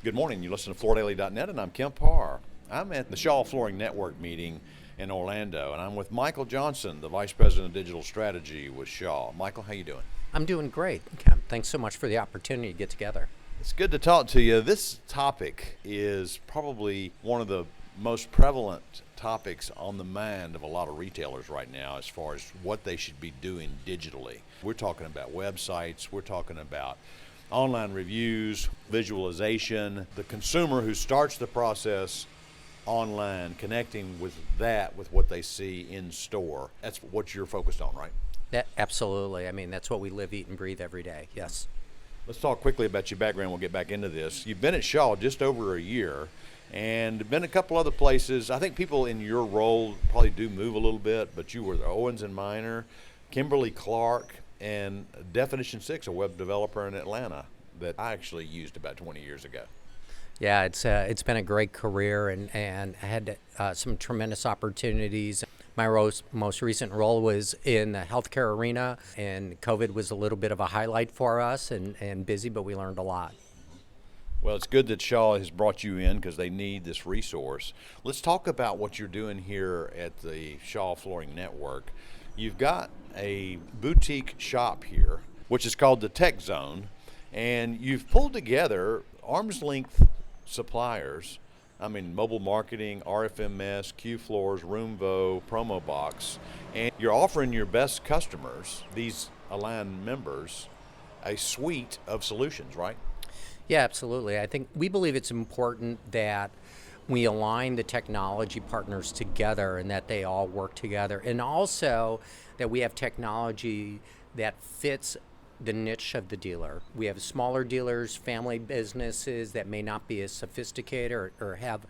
Good morning. You listen to FloorDaily.net, and I'm Kemp Harr. I'm at the Shaw Flooring Network meeting in Orlando, and I'm with Michael Johnson, the Vice President of Digital Strategy with Shaw. Michael, how you doing? I'm doing great, Kemp. Thanks so much for the opportunity to get together. It's good to talk to you. This topic is probably one of the most prevalent topics on the mind of a lot of retailers right now as far as what they should be doing digitally. We're talking about websites, we're talking about online reviews, visualization, the consumer who starts the process online, connecting with what they see in store. That's what you're focused on, right? Absolutely. I mean, that's what we live, eat, and breathe every day. Yes. Let's talk quickly about your background. We'll get back into this. You've been at Shaw just over a year and been a couple other places. I think people in your role probably do move a little bit, but you were the Owens & Minor, Kimberly-Clark, and Definition 6, a web developer in Atlanta that I actually used about 20 years ago. Yeah, it's been a great career, and I had some tremendous opportunities. My most recent role was in the healthcare arena, and COVID was a little bit of a highlight for us and busy, but we learned a lot. Well, it's good that Shaw has brought you in because they need this resource. Let's talk about what you're doing here at the Shaw Flooring Network. You've got a boutique shop here, which is called the Tech Zone, and you've pulled together arm's length suppliers. I mean, mobile marketing, RFMS, Q Floors, Roomvo, Promo Box, and you're offering your best customers, these aligned members, a suite of solutions, right? Yeah, absolutely. I think we believe it's important that we align the technology partners together and that they all work together, and also that we have technology that fits the niche of the dealer. We have smaller dealers, family businesses that may not be as sophisticated or have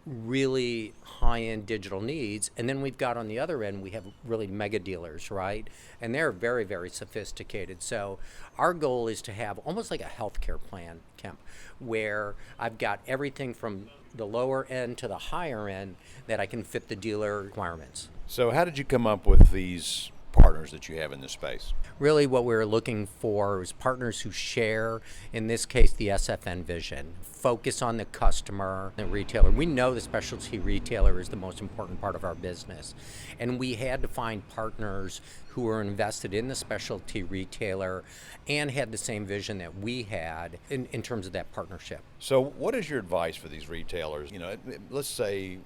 really high-end digital needs. And then we've got on the other end, we have really mega dealers, right? And they're very, very sophisticated. So our goal is to have almost like a healthcare plan, Kemp, where I've got everything from the lower end to the higher end that I can fit the dealer requirements. So how did you come up with these partners that you have in this space? Really what we're looking for is partners who share, in this case, the SFN vision. Focus on the customer, the retailer. We know the specialty retailer is the most important part of our business. And we had to find partners who were invested in the specialty retailer and had the same vision that we had in terms of that partnership. So what is your advice for these retailers? Let's say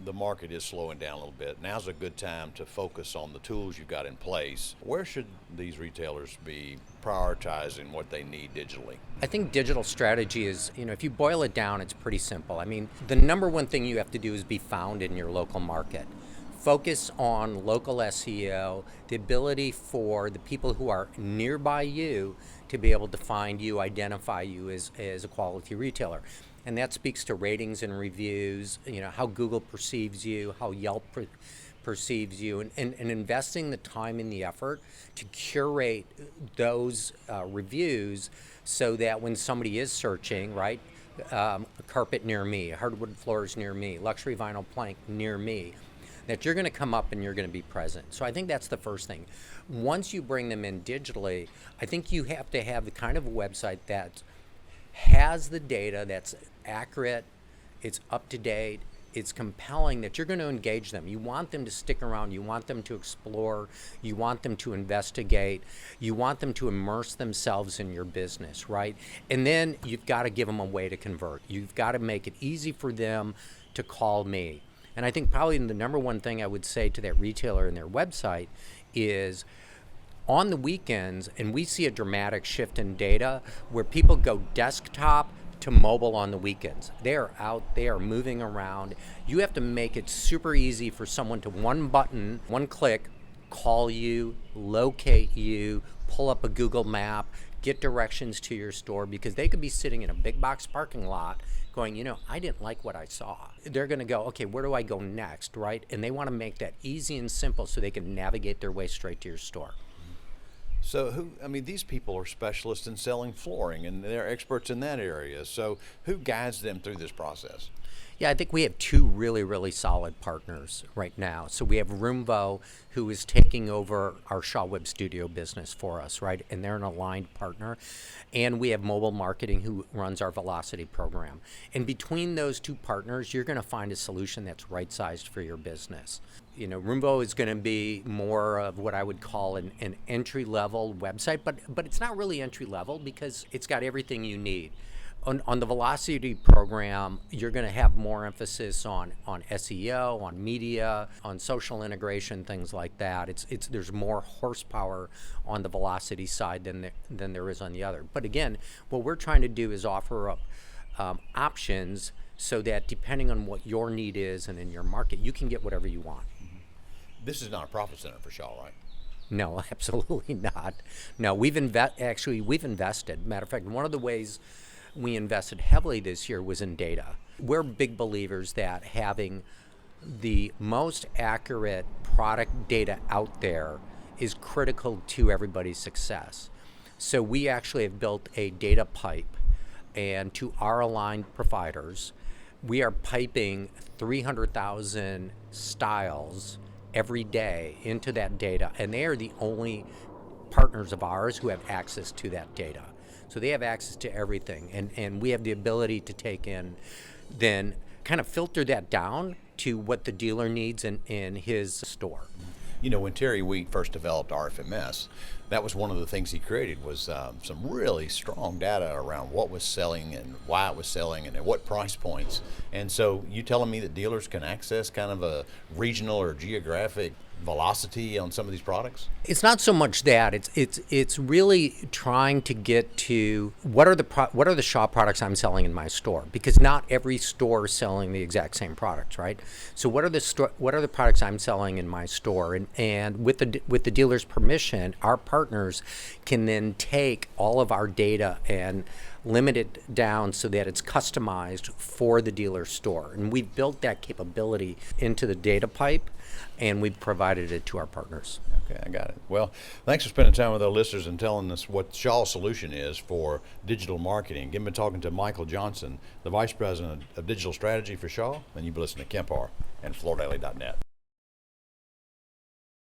the market is slowing down a little bit. Now's a good time to focus on the tools you've got in place. Where should these retailers be prioritizing what they need digitally? I think digital strategy is, if you boil it down, it's pretty simple. I mean, the number one thing you have to do is be found in your local market. Focus on local SEO, the ability for the people who are nearby you to be able to find you, identify you as a quality retailer. And that speaks to ratings and reviews, how Google perceives you, how Yelp perceives you, and investing the time and the effort to curate those reviews so that when somebody is searching, right, a carpet near me, hardwood floors near me, luxury vinyl plank near me, that you're going to come up and you're going to be present. So I think that's the first thing. Once you bring them in digitally, I think you have to have the kind of website that has the data that's accurate, it's up to date, it's compelling, that you're going to engage them. You want them to stick around, you want them to explore, you want them to investigate, you want them to immerse themselves in your business, right? And then you've got to give them a way to convert. You've got to make it easy for them to call me. And I think probably the number one thing I would say to that retailer and their website is, on the weekends, and we see a dramatic shift in data where people go desktop to mobile on the weekends. They are out, they are moving around. You have to make it super easy for someone to one button, one click, call you, locate you, pull up a Google map, get directions to your store, because they could be sitting in a big box parking lot going, I didn't like what I saw. They're going to go, okay, where do I go next, right? And they want to make that easy and simple so they can navigate their way straight to your store. So these people are specialists in selling flooring and they're experts in that area. So who guides them through this process? Yeah, I think we have two really, really solid partners right now. So we have Roomvo, who is taking over our Shaw Web Studio business for us, right? And they're an aligned partner. And we have Mobile Marketing, who runs our Velocity program. And between those two partners, you're going to find a solution that's right-sized for your business. You know, Roomvo is going to be more of what I would call an entry-level website, but it's not really entry-level because it's got everything you need. On the Velocity program, you're going to have more emphasis on SEO, on media, on social integration, things like that. There's more horsepower on the Velocity side than there is on the other. But again, what we're trying to do is offer up options so that depending on what your need is and in your market, you can get whatever you want. This is not a profit center for Shaw, right? No, absolutely not. No, we've invested. Matter of fact, one of the ways we invested heavily this year was in data. We're big believers that having the most accurate product data out there is critical to everybody's success. So we actually have built a data pipe, and to our aligned providers, we are piping 300,000 styles every day into that data, and they are the only partners of ours who have access to that data. So they have access to everything, and we have the ability to take in, then kind of filter that down to what the dealer needs in his store. You know, when Terry Wheat first developed RFMS, that was one of the things he created was some really strong data around what was selling and why it was selling and at what price points. And so you telling me that dealers can access kind of a regional or geographic velocity on some of these products? It's not so much that. It's really trying to get to what are the Shaw products I'm selling in my store, because not every store is selling the exact same products, right? So what are the products I'm selling in my store, and with the dealer's permission, our partners can then take all of our data and limit it down so that it's customized for the dealer's store. And we've built that capability into the data pipe, and we've provided it to our partners. Okay, I got it. Well, thanks for spending time with our listeners and telling us what Shaw's solution is for digital marketing. Again, been talking to Michael Johnson, the Vice President of Digital Strategy for Shaw, and you've been listening to Kemp Harr and FloorDaily.net.